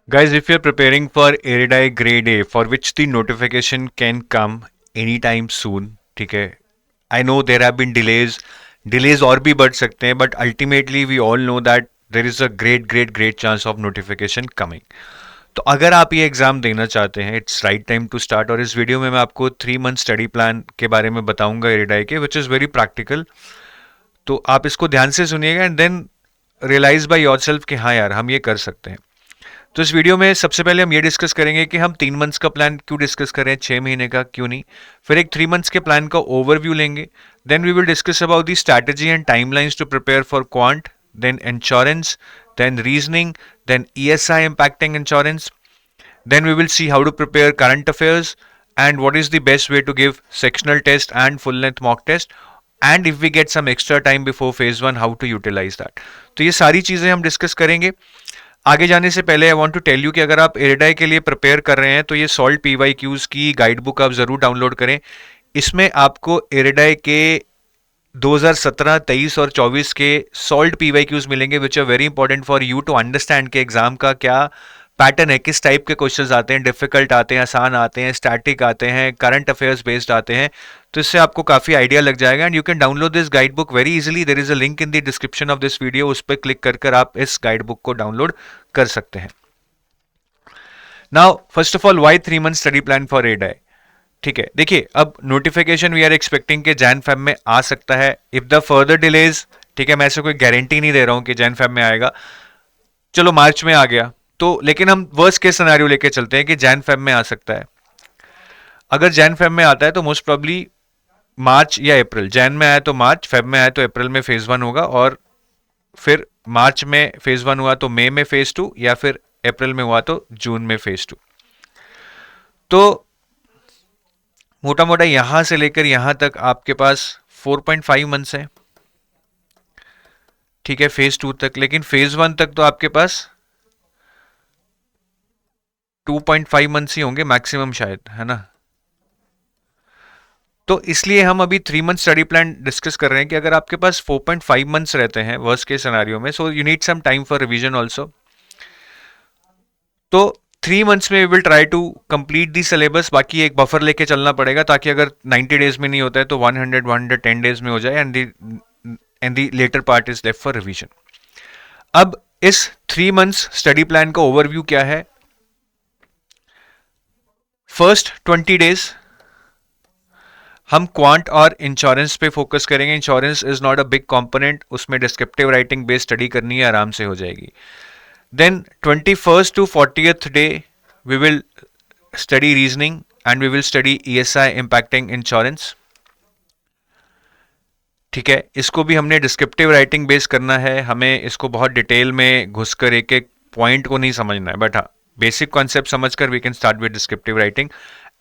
Guys, if you're preparing for ARIDI Grade A, for which the notification can come anytime soon, ठीक है? I know there have been delays और भी बढ़ सकते हैं, but ultimately we all know that there is a great chance of notification coming. तो अगर आप ये एग्ज़ाम देना चाहते हैं, it's right time to start. और इस वीडियो में मैं आपको 3 मंथ स्टडी प्लान के बारे में बताऊंगा एरिडाई के, विच इज़ वेरी प्रैक्टिकल। तो आप इसको ध्यान से सुनिएगा and then realise by yourself कि हाँ यार, हम ये कर सकते हैं। तो इस वीडियो में सबसे पहले हम ये डिस्कस करेंगे कि हम 3 मंथ्स का प्लान क्यों डिस्कस करें, 6 महीने का क्यों नहीं। फिर एक 3 मंथ्स के प्लान का ओवरव्यू लेंगे। Then we will discuss about the strategy and timelines to prepare for quant, then insurance, then reasoning, then ESI impacting insurance. Then we will see how to prepare current affairs and what is the best way to give sectional test and full length mock test, and if we get some extra time before phase 1 how to utilize that. तो ये सारी चीज़ें हम discuss करेंगे। आगे जाने से पहले I want to tell you कि अगर आप एरिडाई के लिए प्रिपेयर कर रहे हैं तो ये सॉल्ट PYQs की गाइड बुक आप ज़रूर डाउनलोड करें। इसमें आपको एरिडाई के 2017, 23 और 24 के सॉल्ट PYQs मिलेंगे, which are very important for you to understand के एग्जाम का क्या पैटर्न है, किस टाइप के क्वेश्चंस आते हैं, डिफिकल्ट आते हैं, आसान आते हैं, स्टैटिक आते हैं, करंट अफेयर्स बेस्ड आते हैं। तो इससे आपको काफ़ी आइडिया लग जाएगा and you can download this guide book very easily. There is a link in the description of this video, उस पर क्लिक कर आप इस गाइड बुक को डाउनलोड कर सकते हैं। Now first of all, why 3 month study plan for IRDAI? ठीक है, देखिए अब नोटिफिकेशन वी आर एक्सपेक्टिंग कि जैन फेब में आ सकता है। इफ द फर्दर डिलेज, ठीक है, मैं ऐसे कोई गारंटी नहीं दे रहा हूं कि जैन फेब में आएगा, चलो मार्च में आ गया तो, लेकिन हम वर्स्ट केस सिनेरियो लेके चलते हैं कि जैन फेब में आ सकता है। अगर जैन फेब में आता है तो मोस्ट प्रॉब्ली मार्च या अप्रैल, जैन में आया तो मार्च, फेब में आया तो अप्रैल में फेज 1 होगा, और फिर मार्च में फेज 1 हुआ तो मई में फेज 2, या फिर अप्रैल में हुआ तो जून में फेज 2। तो मोटा मोटा यहां से लेकर यहां तक आपके पास 4.5 मंथ्स है, ठीक है, फेज 2 तक। लेकिन फेज 1 तक तो आपके पास 2.5 मंथ्स ही होंगे मैक्सिमम शायद, है ना। तो इसलिए हम अभी 3 मंथ स्टडी प्लान डिस्कस कर रहे हैं कि अगर आपके पास 4.5 मंथ्स रहते हैं वर्स्ट केस सिनेरियो में, so you need some time for revision also. तो 3 मंथ्स में we will try to complete the syllabus, बाकी एक बफर लेके चलना पड़ेगा ताकि अगर 90 डेज में नहीं होता है तो 110 डेज में हो जाए, and the latter part is left for revision. अब इस 3 मंथ्स स्टडी प्लान का ओवरव्यू क्या है? फर्स्ट 20 डेज हम क्वांट और इंश्योरेंस पे फोकस करेंगे। Insurance is not a big component, उसमें डिस्क्रिप्टिव राइटिंग बेस्ड स्टडी करनी है, आराम से हो जाएगी। Then 21st to 40th day we will study reasoning and we will study ESI impacting insurance। ठीक है, इसको भी हमने डिस्क्रिप्टिव राइटिंग बेस करना है, हमें इसको बहुत डिटेल में घुसकर एक एक पॉइंट को नहीं समझना है, बट हाँ बेसिक कॉन्सेप्ट समझकर we can start with descriptive writing.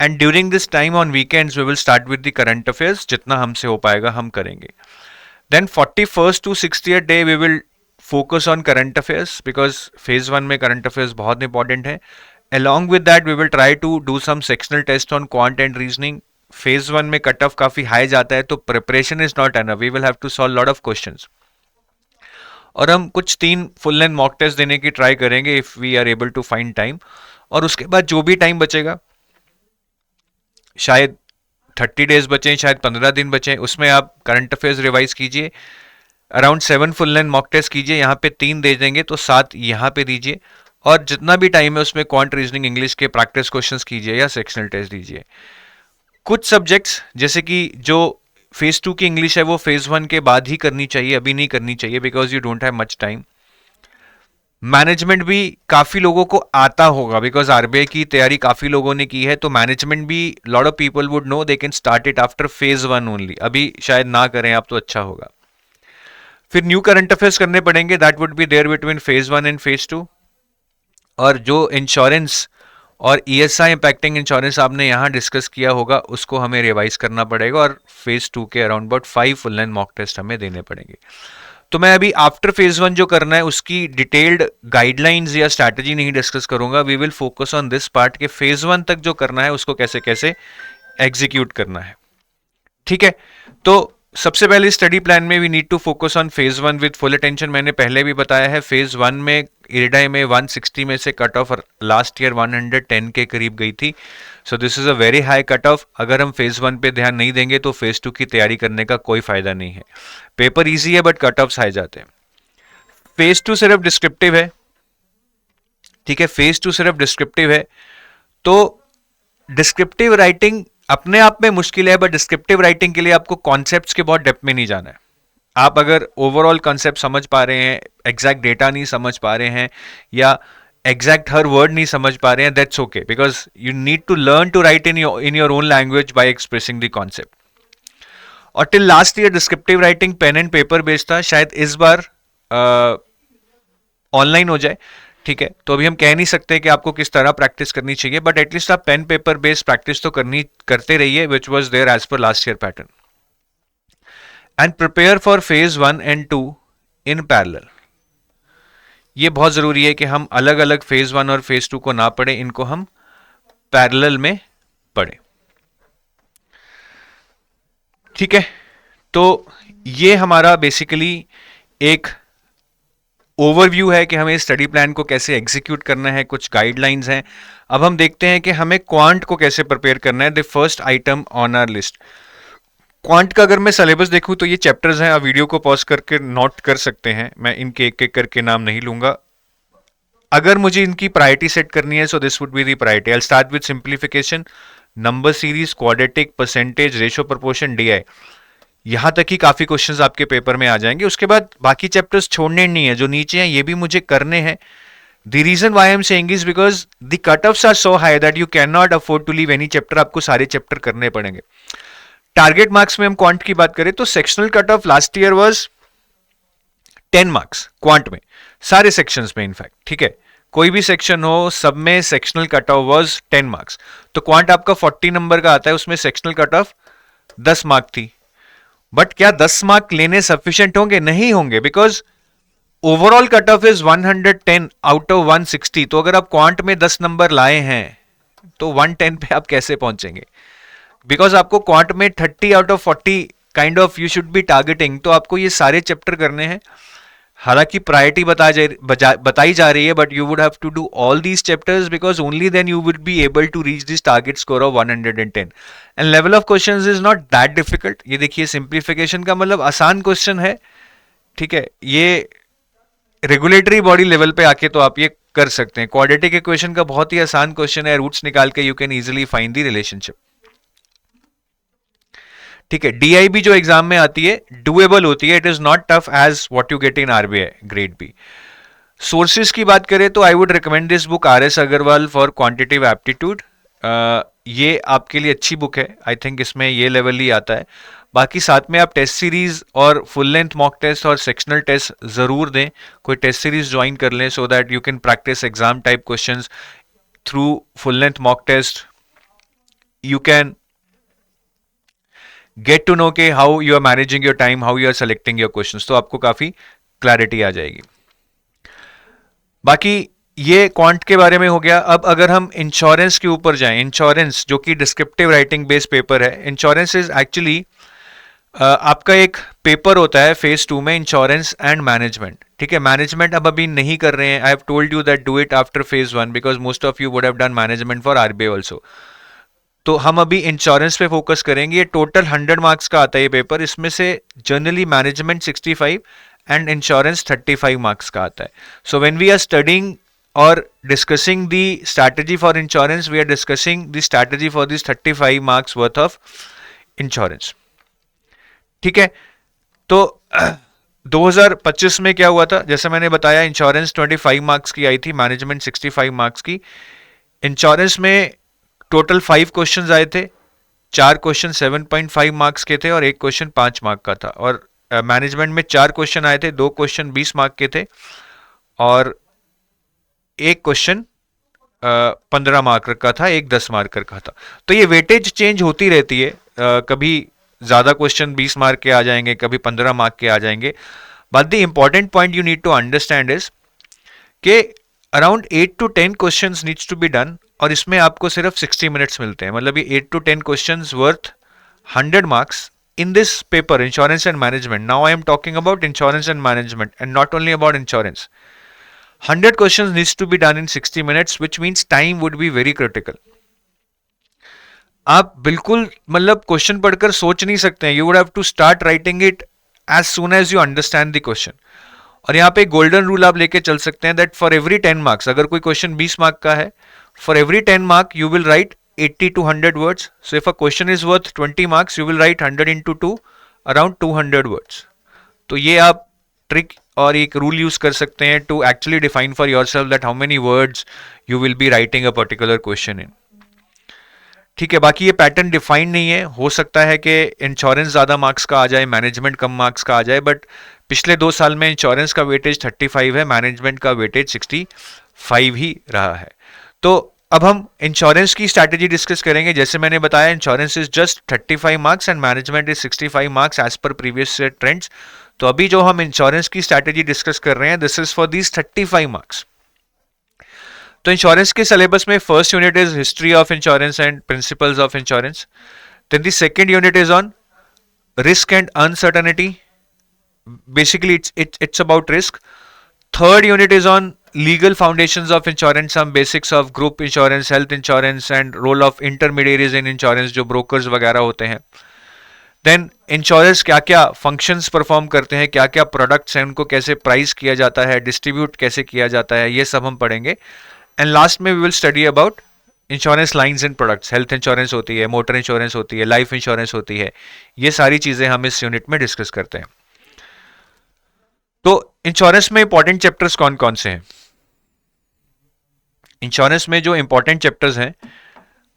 And during this time on weekends we will start with the current affairs, जितना हमसे हो पाएगा हम करेंगे। Then 41st to 60th day we will focus on current affairs, because phase 1 में current affairs बहुत important है। Along with that we will try to do some sectional test on quant and reasoning. Phase 1 में cut off काफी high जाता है तो preparation is not enough, we will have to solve lot of questions. और हम कुछ 3 full length mock test देने की ट्राई करेंगे if we are able to find time. और उसके बाद जो भी टाइम बचेगा, शायद 30 डेज बचे, शायद 15 दिन बचे, उसमें आप करंट अफेयर्स रिवाइज कीजिए, around 7 full length mock test कीजिए, यहाँ पे 3 दे देंगे तो 7 यहाँ पे दीजिए, और जितना भी टाइम है उसमें क्वांट रीजनिंग इंग्लिश के प्रैक्टिस क्वेश्चंस कीजिए या सेक्शनल टेस्ट दीजिए। कुछ सब्जेक्ट्स जैसे कि जो फेज 2 की इंग्लिश है वो फेज 1 के बाद ही करनी चाहिए, अभी नहीं करनी चाहिए, because you don't have much time. Management भी काफी लोगों को आता होगा, बिकॉज आरबीआई की तैयारी काफी लोगों ने की है, तो मैनेजमेंट भी lot of people would know they can start it after phase 1 only. अभी शायद ना करें आप तो अच्छा होगा। फिर न्यू करंट अफेयर्स करने पड़ेंगे, that would be there between phase 1 and phase 2। और जो इंश्योरेंस और ESI इम्पैक्टिंग इंश्योरेंस आपने यहाँ डिस्कस किया होगा उसको हमें रिवाइज करना पड़ेगा, और फेज 2 के around about 5 full length mock test हमें देने पड़ेंगे। तो मैं अभी आफ्टर फेज 1 जो करना है उसकी डिटेल्ड गाइडलाइंस या स्ट्रैटेजी नहीं डिस्कस करूंगा, we will focus on this part के फेज 1 तक जो करना है उसको कैसे कैसे एग्जीक्यूट करना है। ठीक है, तो सबसे पहले स्टडी प्लान में we need to focus on phase one with full attention. मैंने पहले भी बताया है, फेज वन में इरिडाई में 160 में से कट ऑफ लास्ट ईयर 110 के करीब गई थी। So this is a very high cut off. अगर हम फेज वन पे ध्यान नहीं देंगे तो फेज टू की तैयारी करने का कोई फायदा नहीं है। पेपर ईजी है बट कट ऑफ्स हाई जाते हैं। फेज टू सिर्फ डिस्क्रिप्टिव है, ठीक है, फेज टू सिर्फ डिस्क्रिप्टिव है। तो डिस्क्रिप्टिव राइटिंग अपने आप में मुश्किल है, बट डिस्क्रिप्टिव राइटिंग के लिए आपको कॉन्सेप्ट्स के बहुत डेप्थ में नहीं जाना है। आप अगर ओवरऑल कॉन्सेप्ट समझ पा रहे हैं, एग्जैक्ट डेटा नहीं समझ पा रहे हैं, या एग्जैक्ट हर वर्ड नहीं समझ पा रहे हैं, that's okay, because you need to learn to write in your own language by expressing the concept. और till last year descriptive writing pen and paper based था, शायद इस बार ऑनलाइन हो जाए, ठीक है। तो अभी हम कह नहीं सकते कि आपको किस तरह प्रैक्टिस करनी चाहिए, बट एटलीस्ट आप पेन पेपर बेस्ड प्रैक्टिस तो करते रहिए, which was there as per last year pattern. And prepare for phase one and two in parallel. ये बहुत जरूरी है कि हम अलग अलग फेज वन और फेज टू को ना पढ़े, इनको हम पैरेलल में पढ़े, ठीक है। तो ये हमारा बेसिकली एक ओवरव्यू है कि हमें स्टडी प्लान को कैसे एग्जीक्यूट करना है, कुछ गाइडलाइंस हैं। अब हम देखते हैं कि हमें क्वांट को कैसे प्रिपेयर करना है। The first item on our list quant का। अगर मैं सिलेबस देखूं तो ये चैप्टर्स हैं, आप वीडियो को पॉज करके नोट कर सकते हैं, मैं इनके एक एक करके नाम नहीं लूंगा। अगर मुझे इनकी प्रायोरिटी सेट करनी है, so this would be the priority. I start with simplification, number series, quadratic, percentage, ratio, proportion, DI. यहां तक ही काफी क्वेश्चंस आपके पेपर में आ जाएंगे। उसके बाद बाकी चैप्टर्स छोड़ने नहीं है, जो नीचे हैं ये भी मुझे करने हैं। The reason why I am saying is because the cut offs are so high that you can not afford to leave any chapter, आपको सारे चैप्टर करने पड़ेंगे। टारगेट मार्क्स में हम क्वांट की बात करें तो sectional cut of last year was 10 marks quant में, सारे सेक्शंस में इनफैक्ट, ठीक है। कोई भी सेक्शन हो, सब में sectional cut of was 10 marks. तो क्वांट आपका 40 नंबर का आता है, उसमें सेक्शनल कट ऑफ 10 मार्क थी। बट क्या 10 मार्क लेने सफिशिएंट होंगे? नहीं होंगे, because overall cut off is 110 out of 160। तो अगर आप क्वांट में 10 नंबर लाए हैं तो 110 पे आप कैसे पहुंचेंगे? बिकॉज आपको क्वांट में 30 out of 40 kind of you should be targeting. तो आपको ये सारे चैप्टर करने हैं। हालांकि प्रायोरिटी बताई जा रही है, but you would have to do all these chapters because only then you would be able to reach this target score of 110। And level of questions is not that difficult. ये देखिए, simplification का मतलब आसान question है, ठीक है। ये regulatory body level पे आके तो आप ये कर सकते हैं। क्वाड्रेटिक इक्वेशन का बहुत ही आसान क्वेश्चन है, रूट्स निकाल के you can easily find the relationship, ठीक है। डीआईबी जो एग्जाम में आती है डुएबल होती है, it is not tough as what you get in RBI grade B. Sources की बात करें तो I would recommend this book R S. Agarwal for quantitative aptitude. ये आपके लिए अच्छी बुक है, आई थिंक इसमें ये लेवल ही आता है। बाकी साथ में आप टेस्ट सीरीज और फुल लेंथ मॉक टेस्ट और सेक्शनल टेस्ट जरूर दें। कोई टेस्ट सीरीज ज्वाइन कर लें so that you can practice exam type questions through full length mock test. You can get to know के how you are managing your time, how you are selecting your questions, तो आपको काफी clarity आ जाएगी। बाकी ये quant के बारे में हो गया। अब अगर हम इंश्योरेंस के ऊपर जाएं, इंश्योरेंस जो कि डिस्क्रिप्टिव राइटिंग बेस्ड पेपर है। इंश्योरेंस इज एक्चुअली आपका एक पेपर होता है फेज टू में, इंश्योरेंस एंड मैनेजमेंट, ठीक है। मैनेजमेंट अब अभी नहीं कर रहे हैं, I have told you that do it after phase one because most of you would have done management for RBI also. तो हम अभी इंश्योरेंस पे फोकस करेंगे। ये टोटल 100 मार्क्स का आता है ये पेपर। इसमें से generally management 65 and insurance 35 marks का आता है। So when we are studying और discussing the strategy for insurance, we are discussing the strategy for this 35 marks worth of insurance, ठीक है। तो 2025 में क्या हुआ था, जैसे मैंने बताया, इंश्योरेंस 25 मार्क्स की आई थी, मैनेजमेंट 65 मार्क्स की। इंश्योरेंस में टोटल 5 क्वेश्चंस आए थे, 4 क्वेश्चन 7.5 मार्क्स के थे और 1 क्वेश्चन 5 मार्क का था। और मैनेजमेंट में 4 क्वेश्चन आए थे, 2 क्वेश्चन 20 मार्क के थे और 1 क्वेश्चन 15 मार्क का था, 1 10 मार्क का था। तो ये वेटेज चेंज होती रहती है, कभी ज्यादा क्वेश्चन 20 मार्क के आ जाएंगे, कभी 15 मार्क के आ जाएंगे। But the important point you need to understand is के around 8 to 10 questions needs to be done और इसमें आपको सिर्फ 60 मिनट्स मिलते हैं। मतलब ये 8 to 10 questions worth 100 marks in this paper, insurance and management, now I am talking about insurance and management and not only about insurance. 100 questions needs to be done in 60 minutes, which means time would be very critical. आप बिल्कुल मतलब question पढ़कर सोच नहीं सकते हैं. You would have to start writing it as soon as you understand the question. और यहाँ पे गोल्डन रूल आप लेके चल सकते हैं दैट फॉर एवरी 10 मार्क्स, अगर कोई क्वेश्चन 20 मार्क का है, for every 10 mark you will write 80 to 100 words. So if a question is worth 20 marks, you will write 100 into 2, around 200 words. तो ये आप ट्रिक और एक रूल यूज कर सकते हैं to actually define for yourself that how many words you will be writing a particular question in. ठीक है, बाकी ये पैटर्न डिफाइन नहीं है. हो सकता है कि इंश्योरेंस ज़्यादा मार्क्स का आ जाए, मैनेजमेंट कम मार्क्स का आ जाए, बट पिछले 2 साल में इंश्योरेंस का वेटेज 35 है, मैनेजमेंट का वेटेज 65 ही रहा है. तो अब हम इंश्योरेंस की स्ट्रैटेजी डिस्कस करेंगे. जैसे मैंने बताया, insurance is just 35 marks and management is 65 marks as per previous trends. तो अभी जो हम इंश्योरेंस की स्ट्रैटेजी डिस्कस कर रहे हैं, this is for these 35 marks. तो इंश्योरेंस के सिलेबस में first unit is history of insurance and principles of insurance. Then the second unit is on risk and uncertainty. Basically it's about risk. Third unit is on legal foundations of insurance, some basics of group insurance, health insurance and role of intermediaries in insurance, जो brokers वगैरह होते हैं. Then insurers क्या क्या functions perform करते हैं, क्या क्या products हैं, उनको कैसे price किया जाता है, distribute कैसे किया जाता है, ये सब हम पढ़ेंगे. And last में we will study about insurance lines and products. Health insurance होती है, मोटर इंश्योरेंस होती है, लाइफ इंश्योरेंस होती है. ये सारी चीजें हम इस यूनिट में डिस्कस करते हैं. तो इंश्योरेंस में इंपॉर्टेंट चैप्टर्स कौन कौन से हैं? इंश्योरेंस में जो इंपॉर्टेंट चैप्टर्स हैं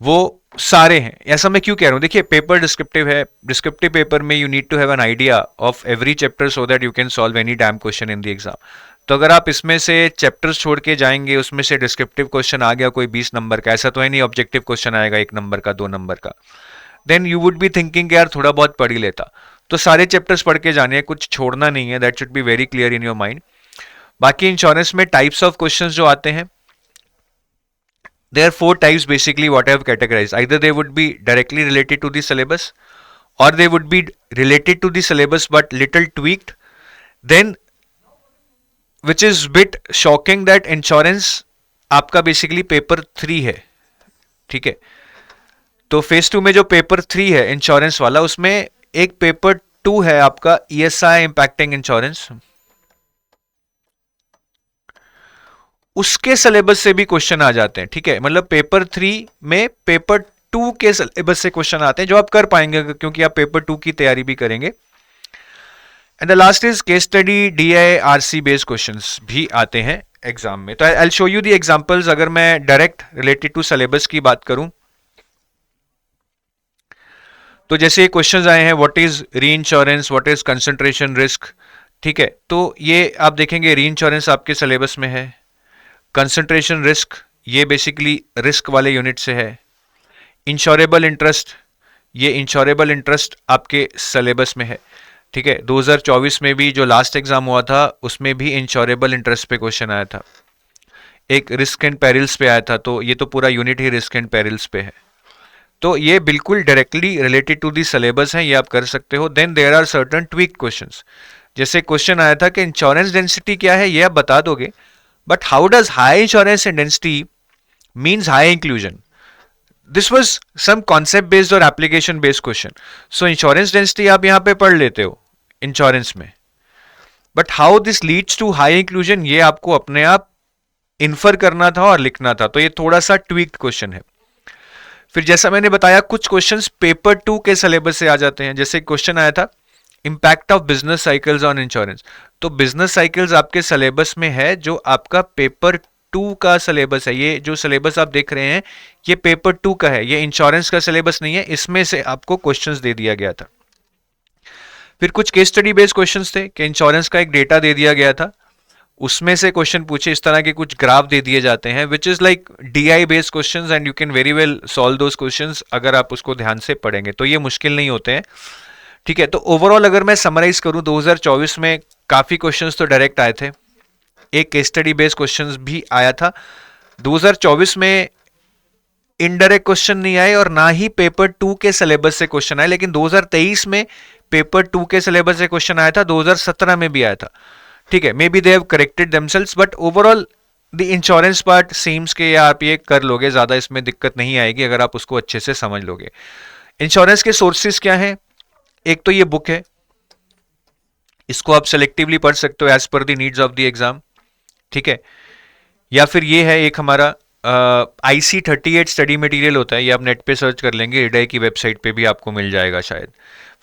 वो सारे हैं. ऐसा मैं क्यों कह रहा हूं? देखिए, पेपर डिस्क्रिप्टिव है. डिस्क्रिप्टिव पेपर में you need to have an idea of every chapter so that you can solve any damn question in the exam. तो अगर आप इसमें से चैप्टर्स छोड़ के जाएंगे, उसमें से डिस्क्रिप्टिव क्वेश्चन आ गया कोई 20 नंबर का, ऐसा तो है नहीं ऑब्जेक्टिव क्वेश्चन आएगा 1 नंबर का, 2 नंबर का, then you would be thinking यार थोड़ा बहुत पढ़ ही लेता. तो सारे चैप्टर्स पढ़ के जाने हैं, कुछ छोड़ना नहीं है. That should be very clear in your mind. बाकी इंश्योरेंस में टाइप्स ऑफ क्वेश्चंस जो आते हैं, there are 4 types basically what I have categorized. Either they would be directly related to the syllabus, or they would be related to the syllabus but little tweaked. Then which is bit shocking that insurance आपका basically paper 3 है. ठीक है, तो phase 2 में जो paper 3 है insurance वाला, उसमें एक पेपर 2 है आपका ESI इम्पैक्टिंग इंश्योरेंस. उसके सिलेबस से भी क्वेश्चन आ जाते हैं. ठीक है, मतलब पेपर 3 में पेपर 2 के सिलेबस से क्वेश्चन आते हैं जो आप कर पाएंगे क्योंकि आप पेपर 2 की तैयारी भी करेंगे. And the last is case study, DIRC based questions भी आते हैं एग्जाम में. तो I will show you the examples. अगर मैं डायरेक्ट रिलेटेड टू सिलेबस की बात करूं तो जैसे क्वेश्चंस आए हैं, व्हाट इज री insurance, what is concentration risk. ठीक है, तो ये आप देखेंगे री इंश्योरेंस आपके सिलेबस में है. कंसंट्रेशन रिस्क ये बेसिकली रिस्क वाले यूनिट से है. इंश्योरेबल इंटरेस्ट, ये इंश्योरेबल इंटरेस्ट आपके सिलेबस में है. ठीक है, 2024 में भी जो लास्ट एग्जाम हुआ था उसमें भी इंश्योरेबल इंटरेस्ट पे क्वेश्चन आया था, एक रिस्क एंड पेरिल्स पे आया था. तो ये तो पूरा यूनिट ही रिस्क एंड पेरिल्स पे है. तो ये बिल्कुल directly related to the syllabus है, ये आप कर सकते हो. Then there are certain tweak questions. जैसे क्वेश्चन आया था कि इंश्योरेंस डेंसिटी क्या है, ये आप बता दोगे, but how does high insurance density means high inclusion? This was some concept based और application based question. So insurance density आप यहाँ पे पढ़ लेते हो इंश्योरेंस में, but how this leads to high inclusion ये आपको अपने आप इन्फर करना था और लिखना था. तो ये थोड़ा सा ट्वीक्ड क्वेश्चन है. फिर जैसा मैंने बताया, कुछ क्वेश्चंस पेपर 2 के सिलेबस से आ जाते हैं. जैसे क्वेश्चन आया था impact of business cycles on insurance. तो बिजनेस साइकिल्स आपके सिलेबस में है, जो आपका पेपर 2 का सिलेबस है. ये जो सिलेबस आप देख रहे हैं ये पेपर 2 का है, ये इंश्योरेंस का सिलेबस नहीं है. इसमें से आपको क्वेश्चंस दे दिया गया था. फिर कुछ केस स्टडी बेस्ड क्वेश्चंस थे कि इंश्योरेंस का एक डेटा दे दिया गया था, उसमें से क्वेश्चन पूछे. इस तरह के कुछ ग्राफ दे दिए जाते हैं which is like DI based questions and you can very well solve those questions अगर आप उसको ध्यान से पढ़ेंगे. तो ये मुश्किल नहीं होते हैं. ठीक है, तो ओवरऑल अगर मैं समराइज करूं, 2024 में काफी क्वेश्चंस तो डायरेक्ट आए थे, एक केस स्टडी बेस्ड क्वेश्चंस भी आया था. 2024 में इनडायरेक्ट क्वेश्चन नहीं आए और ना ही पेपर 2 के सिलेबस से क्वेश्चन आए, लेकिन 2023 में पेपर 2 के सिलेबस से क्वेश्चन आया था, 2017 में भी आया था, ठीक है। May be they have corrected themselves, but overall the insurance part seems के आप ये कर लोगे, ज्यादा इसमें दिक्कत नहीं आएगी अगर आप उसको अच्छे से समझ लोगे। इंश्योरेंस के सोर्सेज क्या हैं? एक तो ये बुक है, इसको आप सेलेक्टिवली पढ़ सकते हो as per the needs of the exam, ठीक है। या फिर ये है एक हमारा IC38 स्टडी मटेरियल होता है, ये आप नेट पे सर्च कर लेंगे, एडाई की वेबसाइट पे भी आपको मिल जाएगा शायद।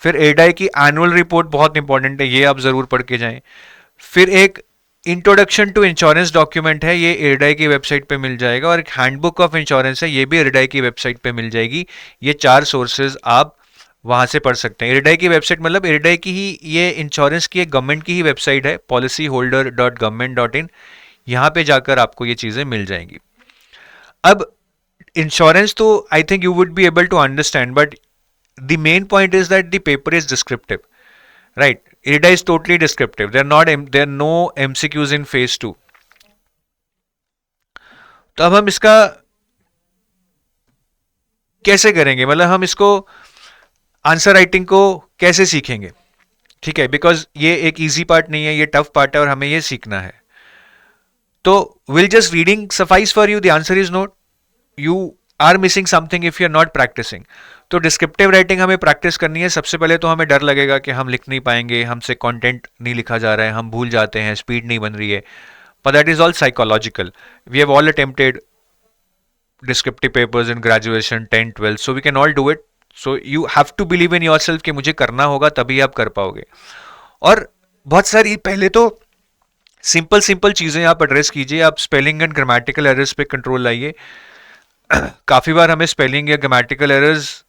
फिर एडाई की एनुअल रिपोर्ट बहुत इंपॉर्टेंट है, ये आप जरूर पढ़ के जाएं। फिर एक इंट्रोडक्शन टू इंश्योरेंस डॉक्यूमेंट है, ये एडाई की वेबसाइट पे मिल जाएगा। और एक हैंडबुक ऑफ इंश्योरेंस है, ये भी एडाई की वेबसाइट पे मिल जाएगी। ये 4 सोर्सेज आप वहां से पढ़ सकते हैं। एडाई की वेबसाइट मतलब एडाई की ही, ये इंश्योरेंस की एक गवर्नमेंट की ही वेबसाइट है, policyholder.government.in, यहां पे जाकर आपको ये चीजें मिल जाएंगी। अब इंश्योरेंस तो I think you would be able to understand, but the main point is that the paper is descriptive, right? IRDAI is totally descriptive. There are no MCQs in phase 2. तो अब हम इसका कैसे करेंगे, मतलब हम इसको आंसर राइटिंग को कैसे सीखेंगे, ठीक है? बिकॉज ये एक इजी पार्ट नहीं है, ये टफ पार्ट है और हमें ये सीखना है। तो will just reading suffice for you? The answer is no. You are missing something if you are not practising. तो डिस्क्रिप्टिव राइटिंग हमें प्रैक्टिस करनी है। सबसे पहले तो हमें डर लगेगा कि हम लिख नहीं पाएंगे, हमसे कंटेंट नहीं लिखा जा रहा है, हम भूल जाते हैं, स्पीड नहीं बन रही है, but that is all psychological. We have all attempted descriptive papers in graduation 10 12, so we can all do it. So you have to believe in yourself कि मुझे करना होगा, तभी आप कर पाओगे। और बहुत सारी, पहले तो सिंपल सिंपल चीजें आप एड्रेस कीजिए। आप स्पेलिंग एंड ग्रामेटिकल एरर्स पे कंट्रोल लाइए। काफी बार हमें स्पेलिंग या ग्रामेटिकल एरर्स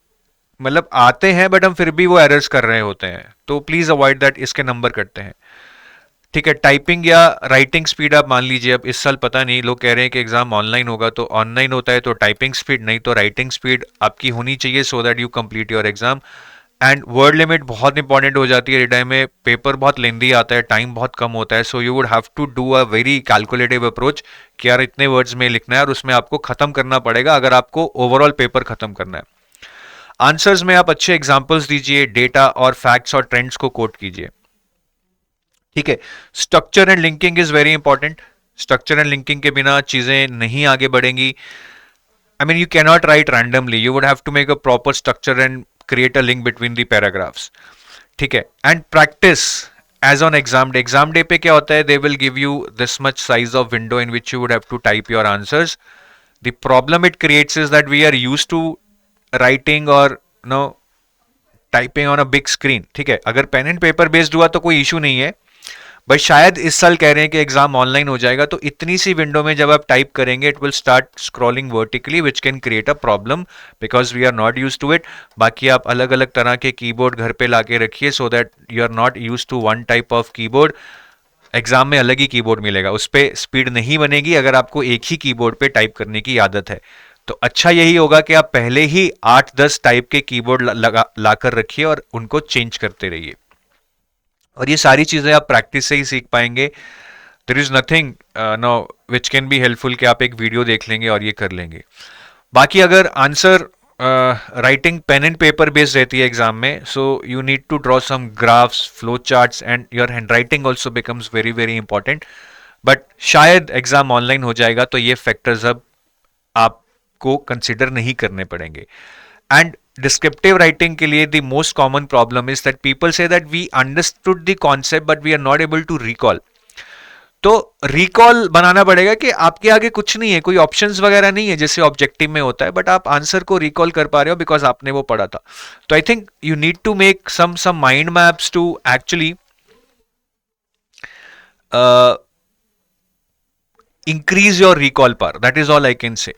मतलब आते हैं, बट हम फिर भी वो एरर्स कर रहे होते हैं, तो प्लीज अवॉइड दैट, इसके नंबर कटते हैं, ठीक है। टाइपिंग या राइटिंग स्पीड आप मान लीजिए, अब इस साल पता नहीं, लोग कह रहे हैं कि एग्जाम ऑनलाइन होगा, तो ऑनलाइन होता है तो टाइपिंग स्पीड नहीं तो राइटिंग स्पीड आपकी होनी चाहिए, सो that you complete your exam. And word limit बहुत इंपॉर्टेंट हो जाती है रिडाई में, पेपर बहुत लेंदी आता है, टाइम बहुत कम होता है, so you would have to do a very calculative approach कि यार इतने वर्ड्स में लिखना है और उसमें आपको खत्म करना पड़ेगा अगर आपको ओवरऑल पेपर खत्म करना है। आंसर्स में आप अच्छे एग्जाम्पल्स दीजिए, डेटा और फैक्ट्स और ट्रेंड्स को कोट कीजिए, ठीक है। Structure and linking is very important. Structure and linking के बिना चीजें नहीं आगे बढ़ेंगी। I mean, you cannot write randomly. You would have to make a proper structure and create a link between the paragraphs. ठीक है. And practice as on exam day. Exam day पे क्या होता है? They will give you this much size of window in which you would have to type your answers. The problem it creates is that we are used to writing or typing on a big screen. ठीक है. अगर pen and paper based हुआ तो कोई issue नहीं है, but शायद इस साल कह रहे हैं कि एग्जाम ऑनलाइन हो जाएगा, तो इतनी सी विंडो में जब आप टाइप करेंगे it will start scrolling vertically, which can create a problem because we are not use to it. बाकी आप अलग अलग तरह के कीबोर्ड घर पे लाके रखिए so that you are not use to one type of keyboard. Exam में अलग ही कीबोर्ड मिलेगा, उस पर स्पीड नहीं बनेगी अगर आपको एक ही कीबोर्ड पे टाइप करने की आदत है। तो अच्छा यही होगा कि आप पहले ही 8-10 टाइप के कीबोर्ड लाकर रखिए और उनको चेंज करते रहिए, और ये सारी चीजें आप प्रैक्टिस से ही सीख पाएंगे। There is nothing no which can be helpful कि आप एक वीडियो देख लेंगे और ये कर लेंगे। बाकी अगर answer writing pen and paper based रहती है एग्जाम में, so you need to draw some graphs, flow charts, and your handwriting also becomes very very important. But शायद एग्जाम ऑनलाइन हो जाएगा तो ये फैक्टर्स अब आपको कंसिडर नहीं करने पड़ेंगे। एंड descriptive writing के लिए the most common problem is that people say that we understood the concept but we are not able to recall. तो रिकॉल बनाना पड़ेगा कि आपके आगे कुछ नहीं है, कोई ऑप्शंस वगैरह नहीं है जैसे ऑब्जेक्टिव में होता है, बट आप आंसर को रिकॉल कर पा रहे हो बिकॉज आपने वो पढ़ा था। तो I think you need to make some mind maps to actually increase your recall power, that is all I can say.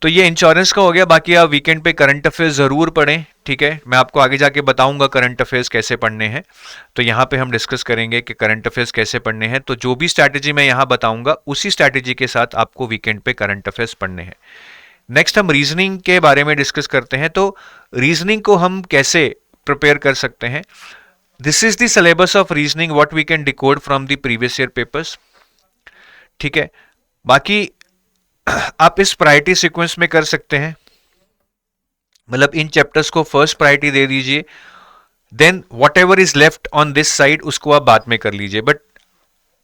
तो ये इंश्योरेंस का हो गया। बाकी आप वीकेंड पे करंट अफेयर्स जरूर पढ़ें, ठीक है। मैं आपको आगे जाके बताऊंगा करंट अफेयर्स कैसे पढ़ने हैं, तो यहाँ पे हम डिस्कस करेंगे कि करंट अफेयर्स कैसे पढ़ने हैं। तो जो भी स्ट्रैटेजी मैं यहाँ बताऊंगा उसी स्ट्रैटेजी के साथ आपको वीकेंड पे करंट अफेयर्स पढ़ने हैं। नेक्स्ट हम रीजनिंग के बारे में डिस्कस करते हैं। तो रीजनिंग को हम कैसे प्रिपेयर कर सकते हैं? This is the syllabus of reasoning what we can decode from the previous year papers, ठीक है। बाकी आप इस प्रायोरिटी सीक्वेंस में कर सकते हैं, मतलब इन चैप्टर्स को फर्स्ट प्रायोरिटी दे दीजिए, then whatever is left on this side उसको आप बाद में कर लीजिए। बट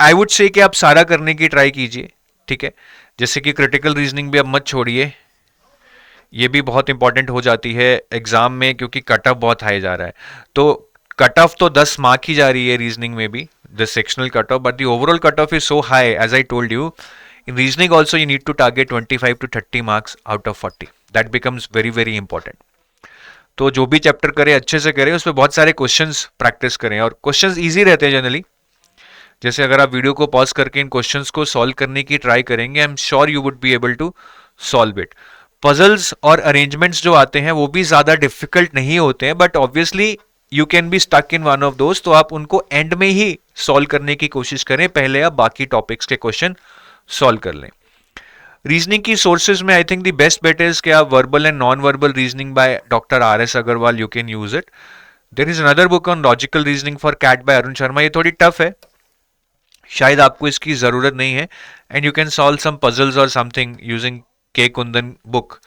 आई वुड से कि आप सारा करने की ट्राई कीजिए, ठीक है। जैसे कि क्रिटिकल रीजनिंग भी अब मत छोड़िए, ये भी बहुत इंपॉर्टेंट हो जाती है एग्जाम में, क्योंकि कट ऑफ बहुत हाई जा रहा है। तो कट ऑफ तो 10 मार्क ही जा रही है रीजनिंग में भी, the sectional cut off, but the overall cut off is so high as I told you. In reasoning also you need to target 25 to 30 marks out of 40, that becomes very very important. तो जो भी chapter करें अच्छे से करें, उसमें बहुत सारे क्वेश्चंस प्रैक्टिस करें, और क्वेश्चंस इजी रहते हैं जनरली। जैसे अगर आप वीडियो को पॉज करके इन क्वेश्चंस को सॉल्व करने की ट्राई करेंगे, I am sure you would be able to solve it. Puzzles और अरेंजमेंट्स जो आते हैं वो भी ज्यादा डिफिकल्ट नहीं होते हैं, but obviously you can be stuck in one of those, तो आप उनको एंड में ही सॉल्व करने की कोशिश करें, पहले आप बाकी टॉपिक्स के क्वेश्चन सॉल्व कर लें। रीजनिंग की सोर्सेज में I think the best bet is कि आप verbal and non verbal reasoning by doctor RS Agarwal, you can use it. There is another book on logical reasoning for cat bye Arun Sharma, ये थोड़ी tough है, शायद आपको इसकी जरूरत नहीं है, and you can solve some puzzles और something using K Kundan book,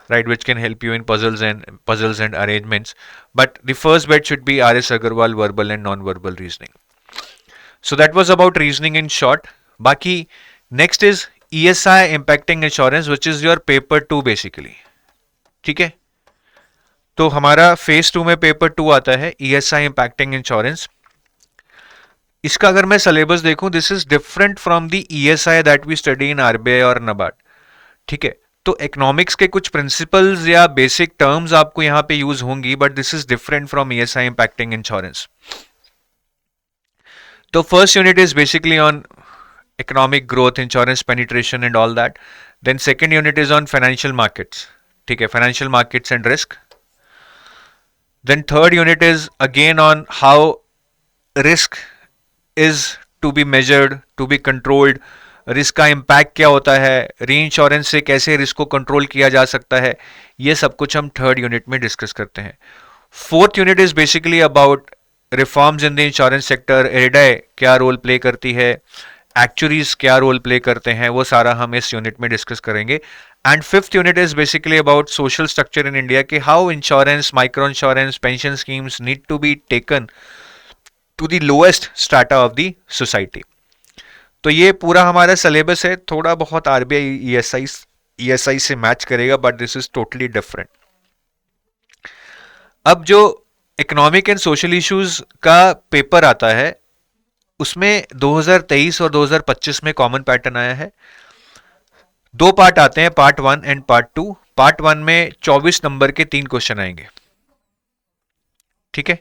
right, which can help you in puzzles and arrangements. But the first bet should be RS Agarwal verbal and non-verbal reasoning. So that was about reasoning in short. Baki next is ESI impacting insurance, which is your paper 2 basically. ठीक है, तो हमारा phase 2 में paper 2 आता है ESI impacting insurance। इसका अगर मैं सिलेबस देखूं, this is different from the ESI that we study in RBI और NABARD, ठीक है। तो इकोनॉमिक्स के कुछ प्रिंसिपल्स या बेसिक टर्म्स आपको यहां पे यूज होंगी, but this is different from ESI impacting insurance. तो first unit is basically on economic growth, insurance penetration and all that. Then second unit is on financial markets, ठीक है, financial markets and risk. Then third unit is again on how risk is to be measured, to be controlled, risk का impact क्या होता है, री insurance से कैसे risk को कंट्रोल किया जा सकता है, ये सब कुछ हम थर्ड यूनिट में डिस्कस करते हैं। Fourth unit is basically about reforms in the insurance sector, IRDAI क्या रोल प्ले करती है, एक्चुअरीज क्या रोल प्ले करते हैं, वो सारा हम इस यूनिट में डिस्कस करेंगे। And fifth unit is basically about social structure in India, कि how insurance, micro insurance, pension schemes need to be taken to the lowest strata of the society. तो ये पूरा हमारा सिलेबस है, थोड़ा बहुत RBI ESI से मैच करेगा, but this is totally different. अब जो इकोनॉमिक एंड सोशल इश्यूज का पेपर आता है, उसमें 2023 और 2025 में कॉमन पैटर्न आया है। दो पार्ट आते हैं, पार्ट 1 एंड पार्ट 2। पार्ट 1 में 24 नंबर के 3 क्वेश्चन आएंगे, ठीक है,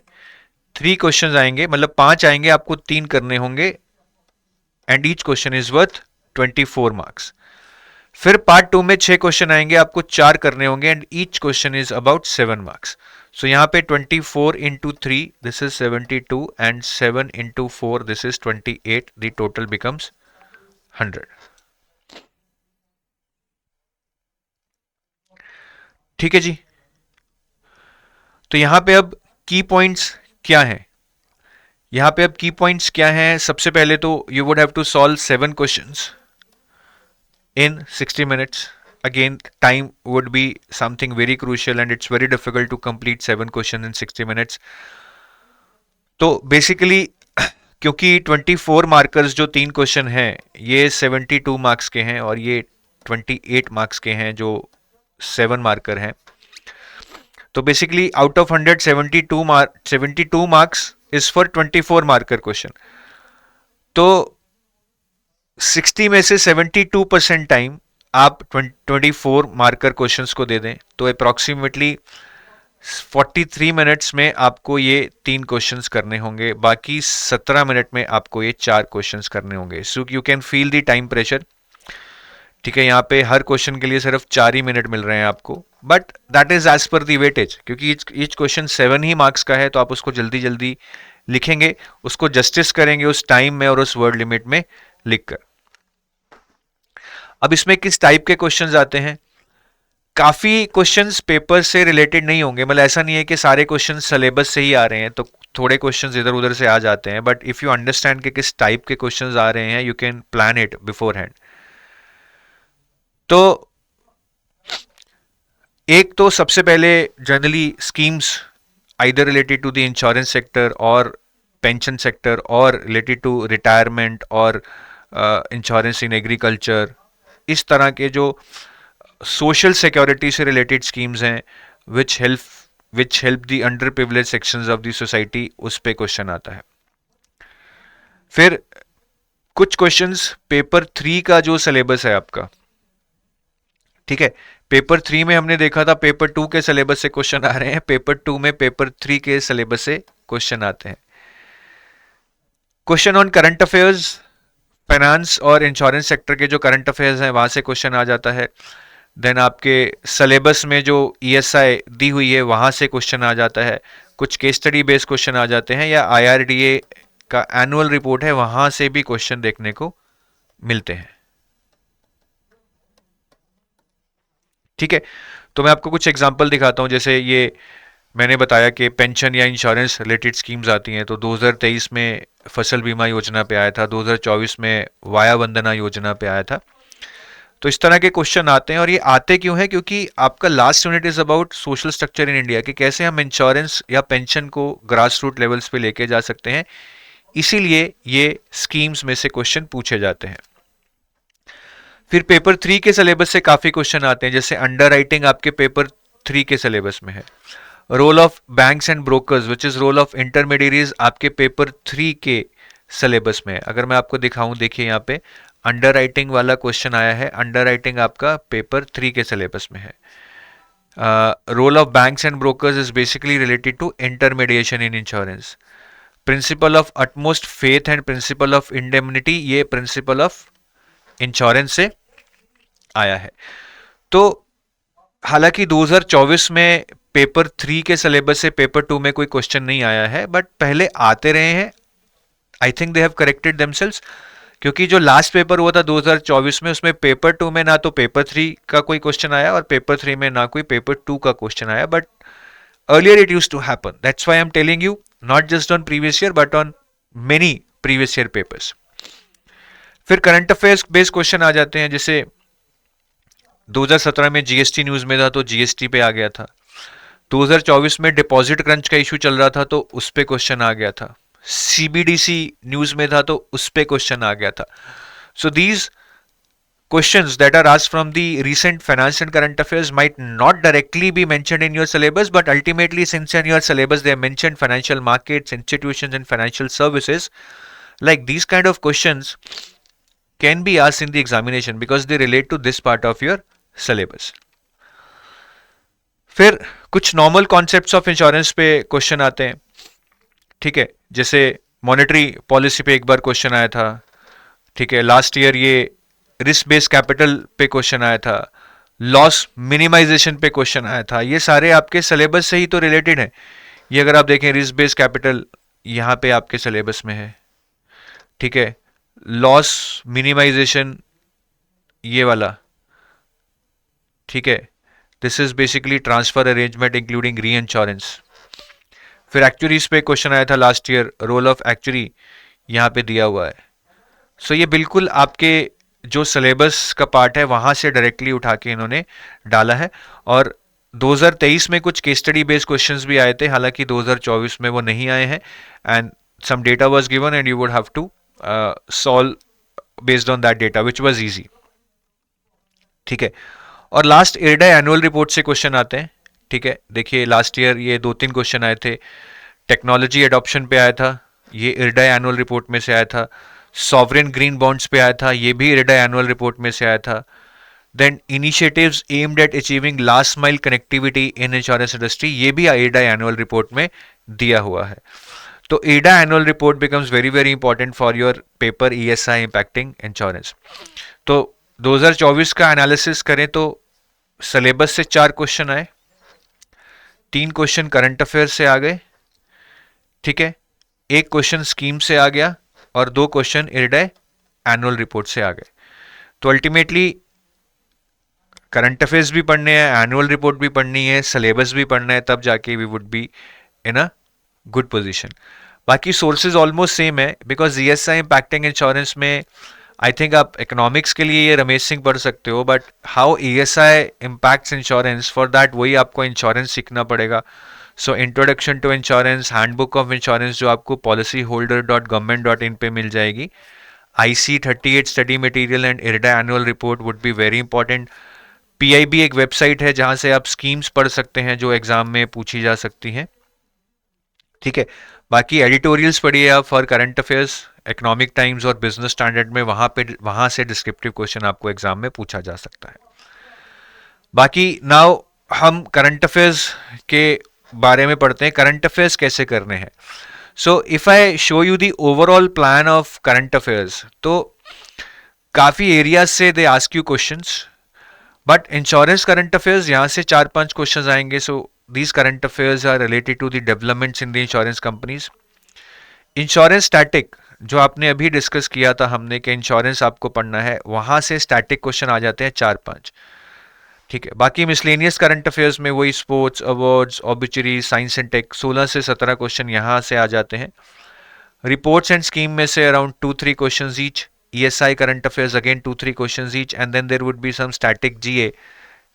3 क्वेश्चन आएंगे, मतलब 5 आएंगे, आपको 3 करने होंगे, and each question is worth 24 marks. फिर पार्ट 2 में 6 क्वेश्चन आएंगे, आपको 4 करने होंगे, and each question is about 7 marks. So यहाँ पे 24 into 3 this is 72, and 7 into 4 this is 28, the total becomes 100, ठीक है जी। तो यहां पे अब की पॉइंट्स क्या हैं, यहां पे अब की पॉइंट्स क्या हैं, सबसे पहले तो you would have to solve 7 questions in 60 minutes. Again, time would be something very crucial, and it's very difficult to complete 7 questions in 60 minutes. तो बेसिकली क्योंकि 24 मार्कर्स जो 3 क्वेश्चन हैं, ये 72 मार्क्स के हैं, और ये 28 मार्क्स के हैं जो 7 मार्कर हैं। तो basically out of 100 72 marks is for 24 marker question. तो 60 में से 72% टाइम आप 24 मार्कर क्वेश्चंस को दे दें, तो अप्रॉक्सीमेटली 43 मिनट्स में आपको ये 3 क्वेश्चंस करने होंगे, बाकी 17 मिनट में आपको ये 4 क्वेश्चंस करने होंगे। सो you can feel the time pressure, ठीक है। यहाँ पे हर क्वेश्चन के लिए सिर्फ 4 ही मिनट मिल रहे हैं आपको, but that is as per the weightage, क्योंकि ईच क्वेश्चन 7 ही मार्क्स का है, तो आप उसको जल्दी जल्दी लिखेंगे, उसको जस्टिस करेंगे उस टाइम में और उस वर्ड लिमिट में लिखकर। अब इसमें किस टाइप के क्वेश्चंस आते हैं, काफी क्वेश्चंस पेपर से रिलेटेड नहीं होंगे, मतलब ऐसा नहीं है कि सारे क्वेश्चंस सिलेबस से ही आ रहे हैं, तो थोड़े क्वेश्चंस इधर उधर से आ जाते हैं, बट इफ यू अंडरस्टैंड कि किस टाइप के क्वेश्चंस आ रहे हैं, you can plan it beforehand. तो एक तो सबसे पहले generally schemes either related to the insurance sector और पेंशन सेक्टर और रिलेटेड टू रिटायरमेंट और इंश्योरेंस इन एग्रीकल्चर, इस तरह के जो सोशल सिक्योरिटी से रिलेटेड स्कीम्स हैं which help the underprivileged sections of the society, उस पे क्वेश्चन आता है। फिर कुछ क्वेश्चंस पेपर 3 का जो सिलेबस है आपका, ठीक है, पेपर 3 में हमने देखा था पेपर 2 के सिलेबस से क्वेश्चन आ रहे हैं, पेपर 2 में पेपर 3 के सिलेबस से क्वेश्चन आते हैं। Question on current affairs, finance और इंश्योरेंस सेक्टर के जो करंट अफेयर्स हैं वहां से क्वेश्चन आ जाता है। देन आपके सिलेबस में जो ईएसआई दी हुई है वहां से क्वेश्चन आ जाता है। कुछ केस स्टडी बेस्ड क्वेश्चन आ जाते हैं, या आईआरडीए का एनुअल रिपोर्ट है वहां से भी क्वेश्चन देखने को मिलते हैं। ठीक है, तो मैं आपको कुछ एग्जांपल दिखाता हूं। जैसे ये मैंने बताया कि पेंशन या इंश्योरेंस रिलेटेड स्कीम्स आती हैं, तो 2023 में फसल बीमा योजना पे आया था, 2024 में वाया वंदना योजना पे आया था। तो इस तरह के क्वेश्चन आते हैं, और ये आते क्यों हैं? क्योंकि आपका last unit is about social structure in India, कि कैसे हम इंश्योरेंस या पेंशन को ग्रास रूट लेवल्स पे लेके जा सकते हैं, इसीलिए ये स्कीम्स में से क्वेश्चन पूछे जाते हैं। फिर पेपर 3 के सिलेबस से काफी क्वेश्चन आते हैं, जैसे अंडर राइटिंग आपके पेपर 3 के सिलेबस में है। Role of banks and brokers which is role of intermediaries आपके पेपर 3 के सिलेबस में है। अगर मैं आपको दिखाऊं, देखिए यहाँ पे अंडर राइटिंग वाला क्वेश्चन आया है, अंडर राइटिंग आपका पेपर 3 के सिलेबस में है। Role of banks and brokers is basically related to intermediation in insurance. Principle of utmost faith and principle of indemnity, ये प्रिंसिपल ऑफ इंश्योरेंस से आया है। तो हालांकि 2024 में पेपर 3 के सिलेबस से पेपर 2 में कोई क्वेश्चन नहीं आया है, बट पहले आते रहे हैं। I think they have corrected themselves, क्योंकि जो लास्ट पेपर हुआ था 2024 में, उसमें पेपर 2 में ना तो पेपर 3 का कोई क्वेश्चन आया और पेपर 3 में ना कोई पेपर 2 का क्वेश्चन आया, but earlier it used to happen. That's why I'm telling you, not just on previous year but on many previous year papers. फिर करंट अफेयर्स बेस्ड क्वेश्चन आ जाते हैं, जैसे 2017 में जीएसटी न्यूज में था तो जीएसटी पे आ गया था। 2024 में डिपॉजिट क्रंच का इशू चल रहा था तो उस पे क्वेश्चन आ गया था। सीबीडीसी न्यूज में था तो उस पे क्वेश्चन आ गया था। So these questions that are asked from the recent finance and current affairs might not directly be mentioned in your syllabus, but ultimately since in your syllabus they have mentioned financial markets, institutions and financial services, like these kind of questions can be asked in the examination because they relate to this part of your syllabus. फिर कुछ normal concepts of insurance पे question आते हैं, ठीक है, जैसे monetary policy पे एक बार क्वेश्चन आया था, ठीक है, लास्ट ईयर ये रिस्क बेस्ड कैपिटल पे क्वेश्चन आया था, लॉस मिनिमाइजेशन पे क्वेश्चन आया था। ये सारे आपके सिलेबस से ही तो रिलेटेड है। ये अगर आप देखें रिस्क बेस्ड कैपिटल यहाँ पे आपके सिलेबस में है, ठीक है, लॉस मिनिमाइजेशन ये वाला, ठीक है, this is basically transfer arrangement including reinsurance. फिर एक्चुअरीज पे क्वेश्चन आया था last year, role of actuary यहाँ पे दिया हुआ है। सो ये बिल्कुल आपके जो सिलेबस का पार्ट है वहां से डायरेक्टली उठा के इन्होंने डाला है। और 2023 में कुछ केस स्टडी बेस्ड क्वेश्चंस भी आए थे, हालांकि 2024 में वो नहीं आए हैं, and some data was given and you would have to solve based on that data which was easy, ठीक है। और लास्ट इरडा एनुअल रिपोर्ट से क्वेश्चन आते हैं, ठीक है। देखिए लास्ट ईयर ये 2-3 क्वेश्चन आए थे, टेक्नोलॉजी एडॉप्शन पे आया था, ये इरडा एनुअल रिपोर्ट में से आया था। सॉवरेन ग्रीन बॉन्ड्स पे आया था, ये भी इरडा एनुअल रिपोर्ट में से आया था। Then initiatives aimed at achieving last mile connectivity in insurance industry, ये भी इरडा एनुअल रिपोर्ट में दिया हुआ है। तो IRDA annual report becomes very very important for your paper ESI impacting insurance. तो 2024 का एनालिसिस करें तो सिलेबस से 4 क्वेश्चन आए, 3 क्वेश्चन करंट अफेयर से आ गए, ठीक है, 1 क्वेश्चन स्कीम से आ गया और 2 क्वेश्चन इरडा एनुअल रिपोर्ट से आ गए। तो अल्टीमेटली करंट अफेयर्स भी पढ़ने हैं, एनुअल रिपोर्ट भी पढ़नी है, सिलेबस भी पढ़ना है, तब जाके we would be in a good position. बाकी सोर्सेज ऑलमोस्ट सेम है, बिकॉज ईएसआई इंपैक्टिंग इंश्योरेंस में आई थिंक आप इकोनॉमिक्स के लिए ये रमेश सिंह पढ़ सकते हो, but how ESI impacts insurance, for that वही आपको इंश्योरेंस सीखना पड़ेगा. So introduction to insurance, handbook of insurance जो आपको policyholder.government.in पे मिल जाएगी. IC38 study material and IRDAI annual report would be very important. PIB एक वेबसाइट है जहां से आप स्कीम्स पढ़ सकते हैं जो एग्जाम में पूछी जा सकती हैं. ठीक है, बाकी एडिटोरियल्स पढ़िए आप for current affairs, economic times और बिजनेस स्टैंडर्ड में, वहां से डिस्क्रिप्टिव क्वेश्चन आपको एग्जाम में पूछा जा सकता है. बाकी नाउ हम करंट अफेयर्स के बारे में पढ़ते हैं. करंट अफेयर्स कैसे करने हैं. So if I show you the overall plan of current affairs, तो काफी एरियाज से they ask you questions, but insurance current affairs यहाँ से 4-5 क्वेश्चंस आएंगे. सो these current affairs are related to the developments in the insurance companies. Insurance static जो आपने अभी discuss किया था हमने कि इंश्योरेंस आपको पढ़ना है, वहां से स्टैटिक क्वेश्चन आ जाते हैं 4-5. ठीक है, बाकी मिसलेनियस करंट अफेयर्स में वही sports, awards, obituary, science and tech, 16 से 17 क्वेश्चन यहाँ से आ जाते हैं. रिपोर्ट्स एंड स्कीम में से around 2-3 question each. ESI current affairs again 2-3 question each, and then there would be some static GA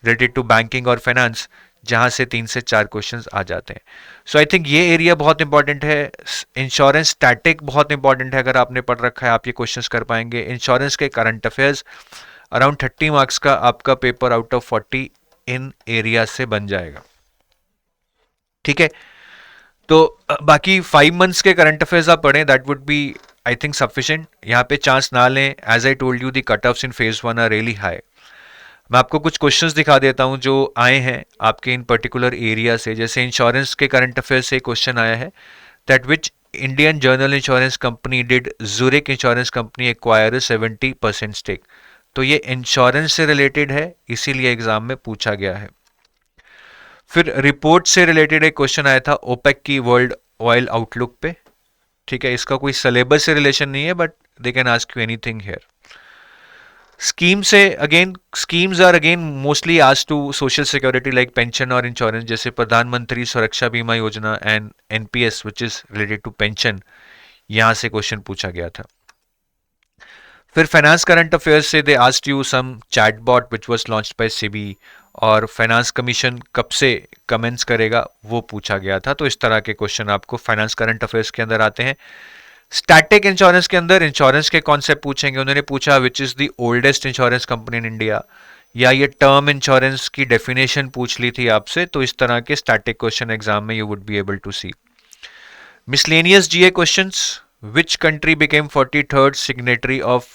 related to banking और फाइनेंस जहां से 3 से 4 क्वेश्चंस आ जाते हैं. सो आई थिंक ये एरिया बहुत इंपॉर्टेंट है. इंश्योरेंस स्टैटिक बहुत इंपॉर्टेंट है, अगर आपने पढ़ रखा है आप ये क्वेश्चंस कर पाएंगे. इंश्योरेंस के करंट अफेयर्स अराउंड 30 मार्क्स का आपका paper out of 40 in area से बन जाएगा. ठीक है, तो बाकी 5 मंथ्स के करंट अफेयर्स आप पढ़ें, that would be I think sufficient. यहाँ पे चांस ना लें. As I told you the cut offs in phase 1 are really high. मैं आपको कुछ क्वेश्चंस दिखा देता हूं जो आए हैं आपके इन पर्टिकुलर एरिया से. जैसे इंश्योरेंस के करंट अफेयर्स से क्वेश्चन आया है, that which Indian general insurance company did Zurich insurance company acquire 70% stake. तो ये इंश्योरेंस से रिलेटेड है, इसीलिए एग्जाम में पूछा गया है. फिर रिपोर्ट से रिलेटेड एक क्वेश्चन आया था ओपेक की वर्ल्ड ऑयल आउटलुक पे. ठीक है, इसका कोई सिलेबस से रिलेशन नहीं है, but they can ask you anything here. Scheme से again, schemes are again mostly आज to social security like pension और इंश्योरेंस, जैसे Pradhan Mantri Suraksha Bima Yojana and NPS which is related to pension. यहां से क्वेश्चन पूछा गया था. फिर फाइनेंस करंट अफेयर्स से they asked you some chatbot which was launched by SEBI, और फाइनेंस कमीशन कब से कमेंस करेगा वो पूछा गया था. तो इस तरह के क्वेश्चन आपको फाइनेंस करंट अफेयर्स के अंदर आते हैं. स्टैटिक इंश्योरेंस के अंदर इंश्योरेंस के कॉन्सेप्ट पूछेंगे. उन्होंने पूछा which is the oldest insurance company in India, या ये टर्म इंश्योरेंस की डेफिनेशन पूछ ली थी आपसे. तो इस तरह के स्टैटिक क्वेश्चन एग्जाम में you would be able to see. Miscellaneous GA questions, which country became 43rd signatory of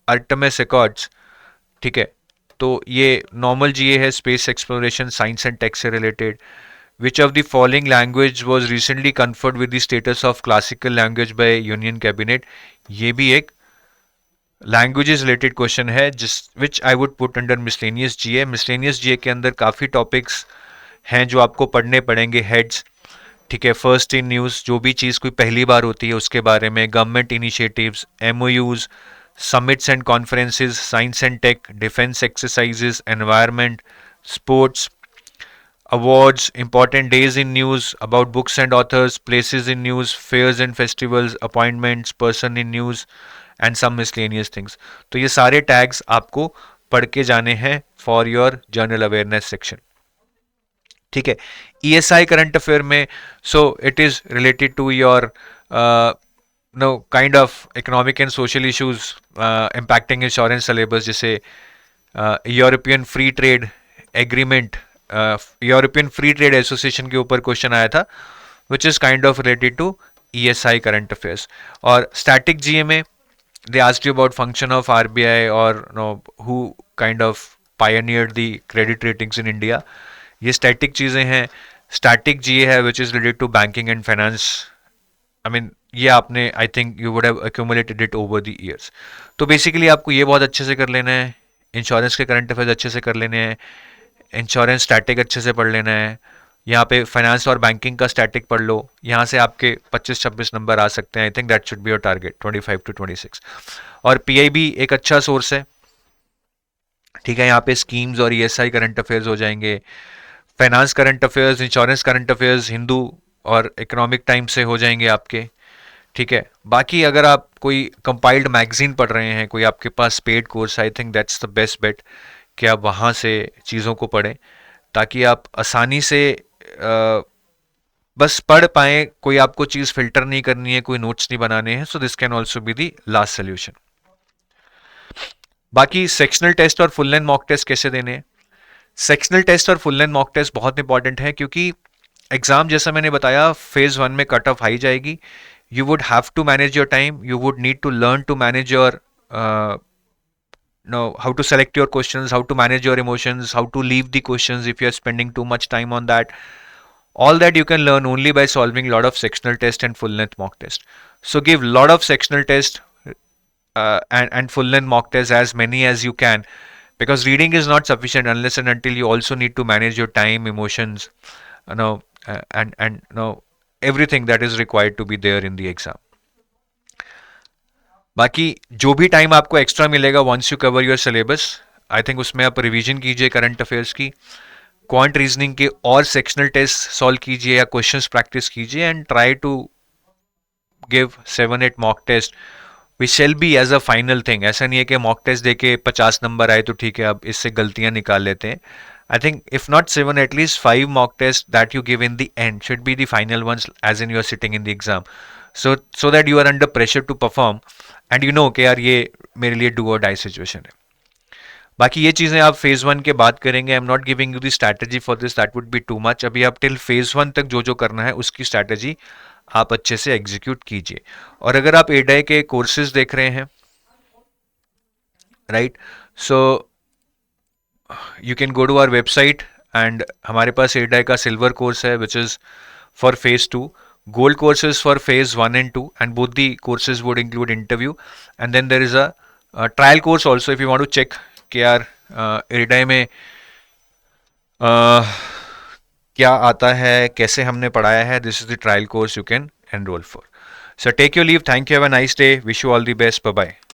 Artemis Accords. ठीक है, तो ये नॉर्मल GA है, space exploration, science and tech से related. Which of the following language was recently conferred with the status of classical language by Union Cabinet? ये भी एक languages related question है, जिस which I would put under miscellaneous GA. miscellaneous GA के अंदर काफ़ी topics हैं जो आपको पढ़ने पड़ेंगे. heads, ठीक है, फर्स्ट इन न्यूज़, जो भी चीज़ कोई पहली बार होती है उसके बारे में, government initiatives, MOUs, summits and conferences, science and tech, defence exercises, environment, sports, awards, important days in news, about books and authors, places in news, fairs and festivals, appointments, person in news and some miscellaneous things. तो ये सारे tags आपको पढ़ के जाने हैं for your general awareness section. ठीक है, ESI करंट अफेयर में, so it is related to your know kind of economic and social issues impacting insurance syllabus. जैसे European free trade agreement, European free trade association के ऊपर question आया था, which is kind of related to ESI current affairs. और static GA में they asked you about function of RBI और know who kind of pioneered the credit ratings in India. ये static चीज़ें हैं. स्टैटिक GA है which is related to banking and finance. I mean ये आपने, I think you would have accumulated it over the years. तो basically आपको ये बहुत अच्छे से कर लेना है. इंश्योरेंस के करंट अफेयर्स अच्छे से कर लेने हैं. इंश्योरेंस स्टैटिक अच्छे से पढ़ लेना है. यहाँ पे फाइनेंस और बैंकिंग का स्टैटिक पढ़ लो. यहाँ से आपके 25-26 नंबर आ सकते हैं. I think that should be your target, 25 to 26. और PIB एक अच्छा सोर्स है. ठीक है, यहाँ पे स्कीम्स और ESI करंट अफेयर्स हो जाएंगे. Finance current affairs, insurance current affairs Hindu और इकोनॉमिक टाइम्स से हो जाएंगे आपके. ठीक है। बाकी अगर आप कोई कंपाइल्ड मैगजीन पढ़ रहे हैं, कोई आपके पास paid course, I think that's the best bet कि आप वहाँ से चीज़ों को पढ़ें, ताकि आप आसानी से बस पढ़ पाएँ, कोई आपको चीज़ फ़िल्टर नहीं करनी है, कोई नोट्स नहीं बनाने हैं। So this can also be the last solution. बाकी सेक्शनल टेस्ट और फुल लेंथ मॉक टेस्ट कैसे देने हैं? सेक्शनल टेस्ट और फुल लेंथ मॉक टेस्ट बहुत इंपॉर्टेंट है, क्योंकि एग्जाम जैसा मैंने बताया फेज 1 में कट ऑफ हाई जाएगी। You would have to manage your time, you would need to learn to manage your how to select your questions, how to manage your emotions, how to leave the questions if you are spending too much time on that. All that you can learn only by solving a lot of sectional test and full length mock test. So give lot of sectional test and full length mock test, as many as you can, because reading is not sufficient unless and until you also need to manage your time, emotions, and everything that is required to be there in the exam. बाकी जो भी time आपको extra मिलेगा once you cover your syllabus, I think उसमें आप revision कीजिए current affairs की, quant reasoning के और सेक्शनल टेस्ट सॉल्व कीजिए या क्वेश्चंस प्रैक्टिस कीजिए, and try to give 7-8 mock test which shall be as a final thing. ऐसा नहीं है कि मॉक टेस्ट दे के 50 नंबर आए तो ठीक है, अब इससे गलतियां निकाल लेते हैं। I think if not 7, at least 5 mock test that you give in the end should be the final ones, as in you are sitting in the exam, so that you are under pressure to perform and you know कि यार ये मेरे लिए do और die situation है। बाकी ये चीज़ें आप फेज़ 1 के बाद करेंगे। I am not giving you the strategy for this, that would B too much. अभी आप टिल फेज़ 1 तक जो जो करना है उसकी स्ट्रैटेजी आप अच्छे से एग्जीक्यूट कीजिए। और अगर आप एडाई के कोर्सेज देख रहे हैं, right, so you can go to our website, and हमारे पास एडाई का सिल्वर कोर्स है which is for phase 2, gold courses for phase 1 and 2, and both the courses would include interview, and then there is a trial course also if you want to check कि यार एरिडाई में क्या आता है, कैसे हमने पढ़ाया है। This is the trial course you can enroll for. So take your leave, thank you, have a nice day, wish you all the best, bye bye.